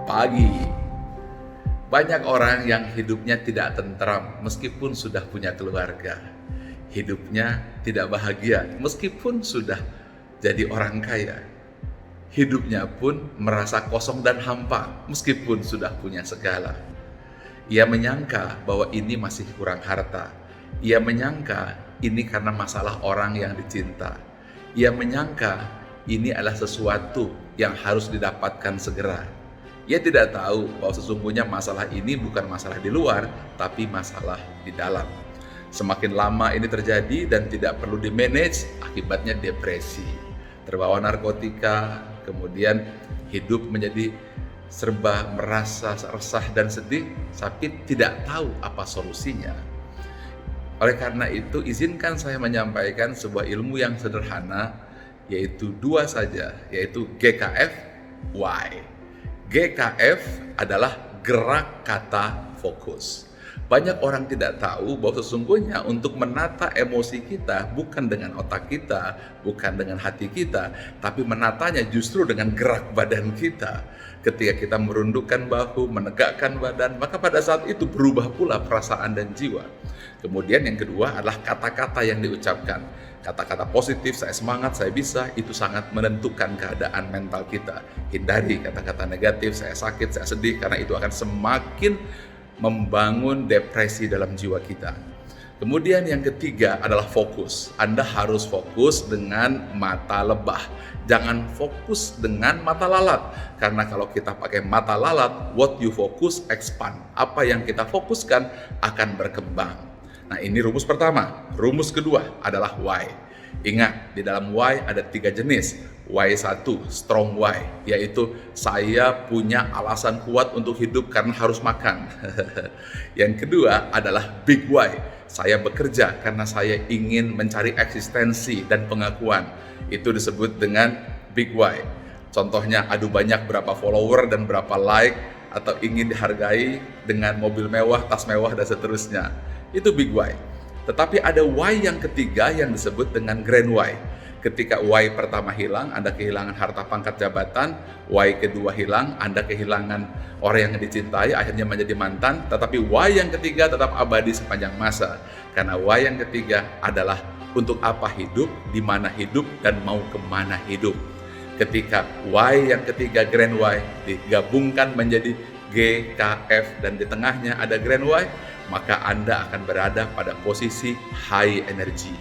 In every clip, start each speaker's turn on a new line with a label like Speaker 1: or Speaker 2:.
Speaker 1: pagi. Banyak orang yang hidupnya tidak tentram meskipun sudah punya keluarga. Hidupnya tidak bahagia meskipun sudah jadi orang kaya. Hidupnya pun merasa kosong dan hampa meskipun sudah punya segala. Ia menyangka bahwa ini masih kurang harta. Ia menyangka ini karena masalah orang yang dicinta. Ia menyangka ini adalah sesuatu yang harus didapatkan segera. Ia tidak tahu bahwa sesungguhnya masalah ini bukan masalah di luar, tapi masalah di dalam. Semakin lama ini terjadi dan tidak perlu di-manage, akibatnya depresi, terbawa narkotika, kemudian hidup menjadi serba merasa resah dan sedih, tapi tidak tahu apa solusinya. Oleh karena itu, izinkan saya menyampaikan sebuah ilmu yang sederhana, yaitu dua saja, yaitu GKF, Y. GKF adalah gerak kata fokus. Banyak orang tidak tahu bahwa sesungguhnya untuk menata emosi kita bukan dengan otak kita, bukan dengan hati kita, tapi menatanya justru dengan gerak badan kita. Ketika kita merundukkan bahu, menegakkan badan, maka pada saat itu berubah pula perasaan dan jiwa. Kemudian yang kedua adalah kata-kata yang diucapkan. Kata-kata positif, saya semangat, saya bisa, itu sangat menentukan keadaan mental kita. Hindari kata-kata negatif, saya sakit, saya sedih, karena itu akan semakin membangun depresi dalam jiwa kita. Kemudian yang ketiga adalah fokus. Anda harus fokus dengan mata lebah. Jangan fokus dengan mata lalat. Karena kalau kita pakai mata lalat, what you focus expand. Apa yang kita fokuskan akan berkembang. Nah, ini rumus pertama. Rumus kedua adalah why. Ingat, di dalam why ada 3 jenis. Y1, strong why, yaitu saya punya alasan kuat untuk hidup karena harus makan. Yang kedua adalah big why. Saya bekerja karena saya ingin mencari eksistensi dan pengakuan. Itu disebut dengan big why. Contohnya adu banyak berapa follower dan berapa like, atau ingin dihargai dengan mobil mewah, tas mewah, dan seterusnya. Itu big why. Tetapi ada why yang ketiga yang disebut dengan grand why. Ketika why pertama hilang, Anda kehilangan harta pangkat jabatan. Why kedua hilang, Anda kehilangan orang yang dicintai, akhirnya menjadi mantan. Tetapi why yang ketiga tetap abadi sepanjang masa. Karena why yang ketiga adalah untuk apa hidup, di mana hidup, dan mau kemana hidup. Ketika why yang ketiga, grand why, digabungkan menjadi GKF dan di tengahnya ada grand why, maka Anda akan berada pada posisi high energy.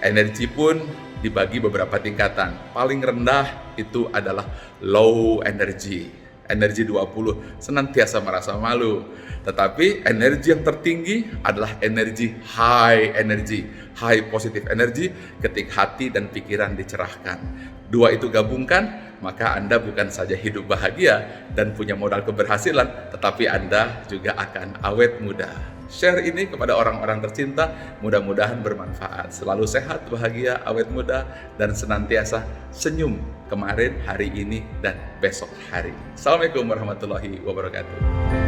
Speaker 1: Energi pun dibagi beberapa tingkatan. Paling rendah itu adalah low energy. Energi 20 senantiasa merasa malu. Tetapi energi yang tertinggi adalah energi high energy. High positive energy ketika hati dan pikiran dicerahkan. Dua itu gabungkan, maka Anda bukan saja hidup bahagia dan punya modal keberhasilan, tetapi Anda juga akan awet muda. Share ini kepada orang-orang tercinta, mudah-mudahan bermanfaat. Selalu sehat, bahagia, awet muda, dan senantiasa senyum kemarin, hari ini, dan besok hari. Assalamualaikum warahmatullahi wabarakatuh.